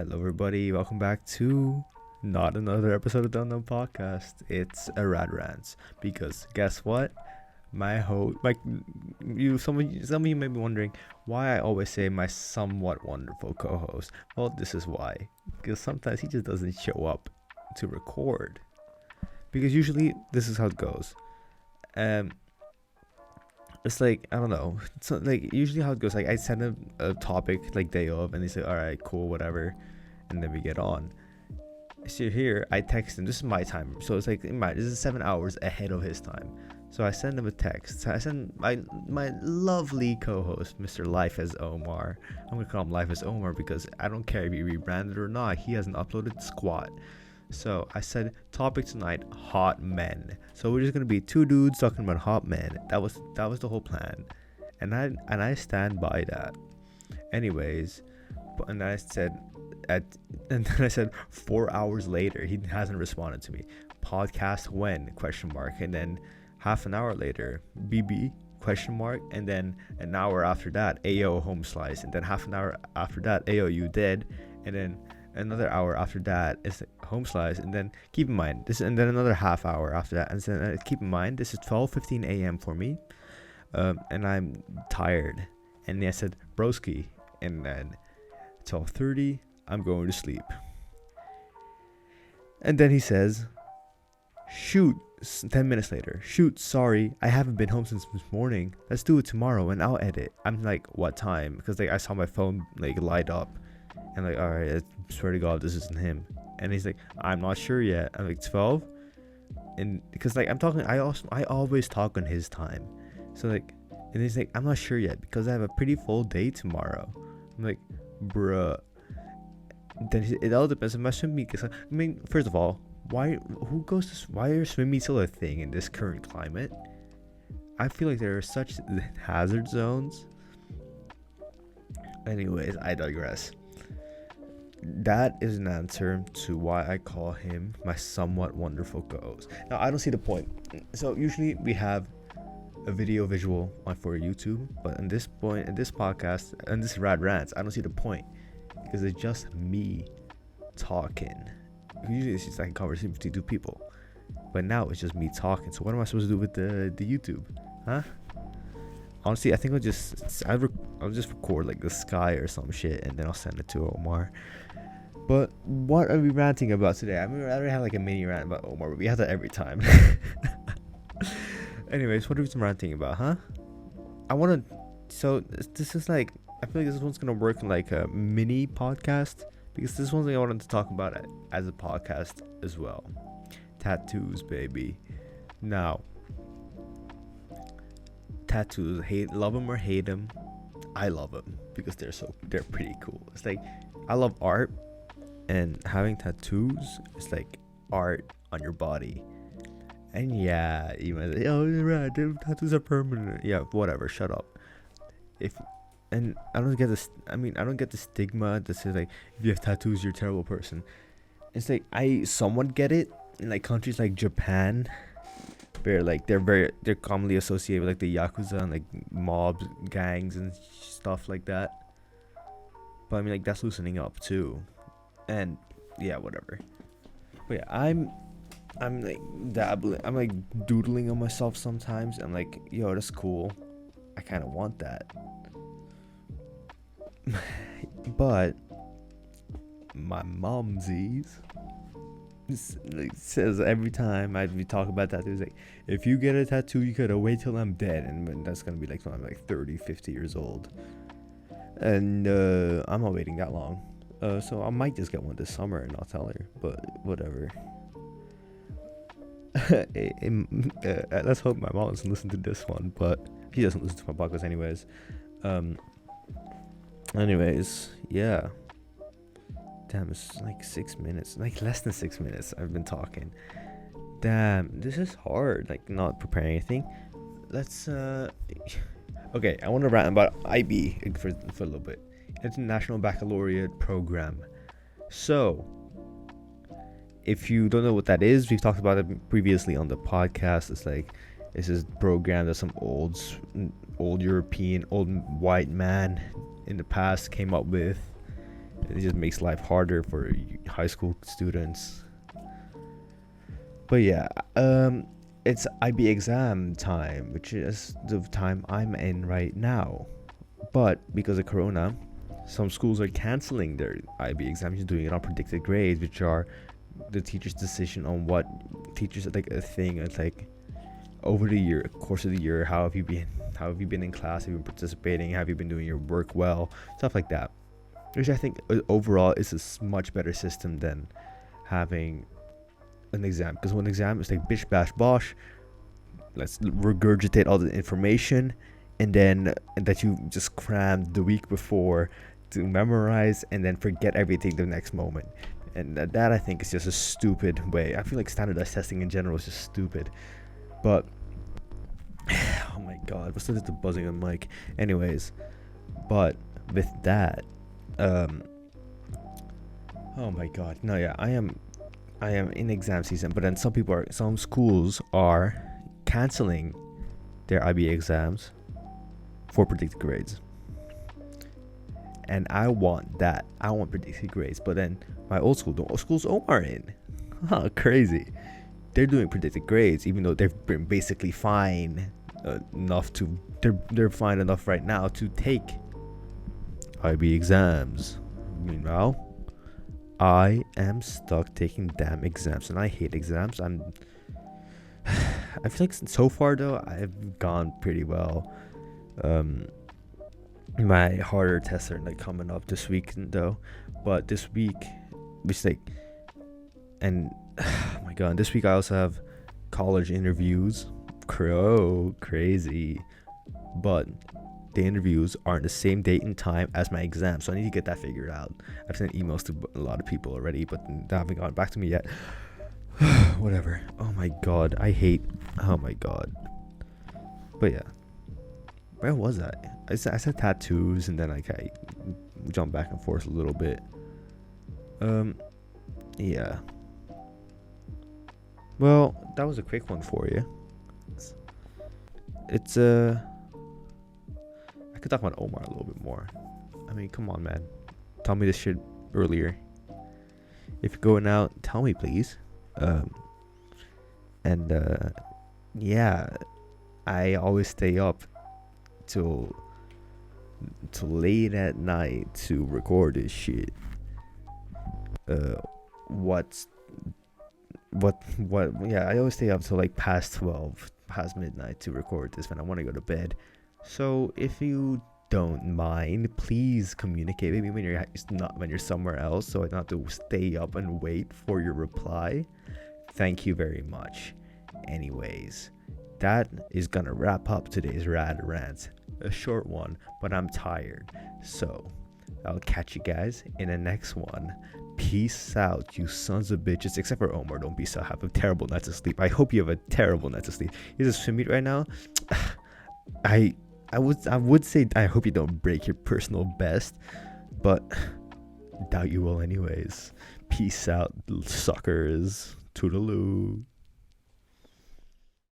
Hello, everybody. Welcome back to not another episode of the Unknown Podcast. It's a Rad Rants because guess what? My host, some of you may be wondering why I always say my somewhat wonderful co-host. Well, this is why. Because sometimes he just doesn't show up to record. Because usually this is how it goes. It's like, I don't know. So like usually how it goes, like I send him a topic like day of, and he say, all right, cool, whatever, and then we get on. So here I text him. This is my time, so it's like this is 7 hours ahead of his time. So I send him a text. So I send my lovely co-host, Mr. LifeAsOmar. I'm gonna call him LifeAsOmar because I don't care if he rebranded or not. He hasn't uploaded squat. So I said, topic tonight, hot men. So we're just gonna be two dudes talking about hot men. That was the whole plan, and I stand by that. Anyways, and I said and then I said 4 hours later, he hasn't responded to me. Podcast when ? And then half an hour later, BB ? And then an hour after that, AO home slice. And then half an hour after that, AO you dead. And then another hour after that is home slice. And then keep in mind this, and then another half hour after that. And then keep in mind this is 12:15 a.m. for me, and I'm tired. And then I said broski, and then 12:30 I'm going to sleep. And then he says, shoot, 10 minutes later, shoot, sorry, I haven't been home since this morning. Let's do it tomorrow and I'll edit. I'm like, what time? Because like I saw my phone like light up, and like, all right, I swear to God, this isn't him. And he's like, I'm not sure yet. I'm like, 12, and because like I always talk on his time. So like, and he's like, I'm not sure yet because I have a pretty full day tomorrow. I'm like, bruh. Then it all depends on my swim meet. Cause I mean, first of all, why are swim meets still a thing in this current climate? I feel like there are such hazard zones. Anyways, I digress. That is an answer to why I call him my somewhat wonderful co-host. Now, I don't see the point. So usually we have a visual on for YouTube, but in this podcast, and this Rad Rants, I don't see the point because it's just me talking. Usually it's just like a conversation between two people, but now it's just me talking. So what am I supposed to do with the YouTube, huh? Honestly, I think I'll just record like the sky or some shit, and then I'll send it to Omar. But what are we ranting about today? I mean, I already have like a mini rant about Omar, but we have that every time. Anyways, what are we ranting about, huh? So this is like, I feel like this one's gonna work in like a mini podcast, because this one's thing I wanted to talk about it as a podcast as well. Tattoos, baby. Now, tattoos, love them or hate them, I love them because they're pretty cool. It's like, I love art, and having tattoos is like art on your body. And yeah, you might say, oh, right, tattoos are permanent. Yeah, whatever, shut up. And I don't get the stigma that says like, if you have tattoos you're a terrible person. It's like, I somewhat get it in like countries like Japan, where like they're commonly associated with like the Yakuza and like mobs, gangs and stuff like that. But I mean, like, that's loosening up too. And yeah, whatever. But yeah, I'm like dabbling, I'm like doodling on myself sometimes, and like, yo, that's cool, I kind of want that. But my momsies says every time we talk about tattoos, like, if you get a tattoo you gotta wait till I'm dead, and that's gonna be like when I'm like 30-50 years old, and I'm not waiting that long. So I might just get one this summer and I'll tell her, but whatever. Let's hope my mom doesn't listen to this one, but she doesn't listen to my podcast anyways. Anyways, yeah. Damn, it's like 6 minutes, like less than 6 minutes I've been talking. Damn, this is hard, like not preparing anything. Let's okay, I want to rant about IB for a little bit. International Baccalaureate Program. So, if you don't know what that is, we've talked about it previously on the podcast. It's like, it's this program that some old European, old white man in the past came up with, It just makes life harder for high school students. But yeah, it's IB exam time, which is the time I'm in right now. But because of Corona, some schools are canceling their IB exams, doing it on predicted grades, which are the teacher's decision on what teachers like a thing. It's like over the year, course of the year, how have you been in class, have you been participating, have you been doing your work well, stuff like that, which I think overall is a much better system than having an exam. Because one exam is like bish bash bosh, let's regurgitate all the information, and then that you just crammed the week before to memorize, and then forget everything the next moment. And that I think is just a stupid way. I feel like standardized testing in general is just stupid. But oh my god, what's the buzzing on mic? Anyways, but with that, oh my god, no, yeah, I am in exam season, but then some schools are canceling their IB exams for predicted grades. And I want that. I want predicted grades. But then my old school, the schools Omar in, crazy. They're doing predicted grades, even though they've been basically fine enough to. They're fine enough right now to take IB exams. Meanwhile, I am stuck taking damn exams, and I hate exams. I feel like so far though, I've gone pretty well. My harder tests are like coming up this week though, but this week, which like, and oh my god, this week I also have college interviews. Crazy, but the interviews aren't the same date and time as my exam, so I need to get that figured out. I've sent emails to a lot of people already, but they haven't gotten back to me yet. Whatever. Oh my god, oh my god. But yeah, where was I? I said tattoos, and then like I jumped back and forth a little bit. Yeah. Well, that was a quick one for you. It's I could talk about Omar a little bit more. I mean, come on, man. Tell me this shit earlier. If you're going out, tell me, please. Yeah, I always stay up till late at night to record this shit. Yeah, I always stay up till like past 12, past midnight to record this when I want to go to bed. So if you don't mind, please communicate with me when you're somewhere else, so I don't have to stay up and wait for your reply. Thank you very much. Anyways, that is gonna wrap up today's Rad Rants. A short one, but I'm tired. So I'll catch you guys in the next one. Peace out, you sons of bitches. Except for Omar, don't peace out. Have a terrible night of sleep. I hope you have a terrible night of sleep. He's a swim meet right now. I would say I hope you don't break your personal best, but doubt you will anyways. Peace out, suckers. Toodaloo.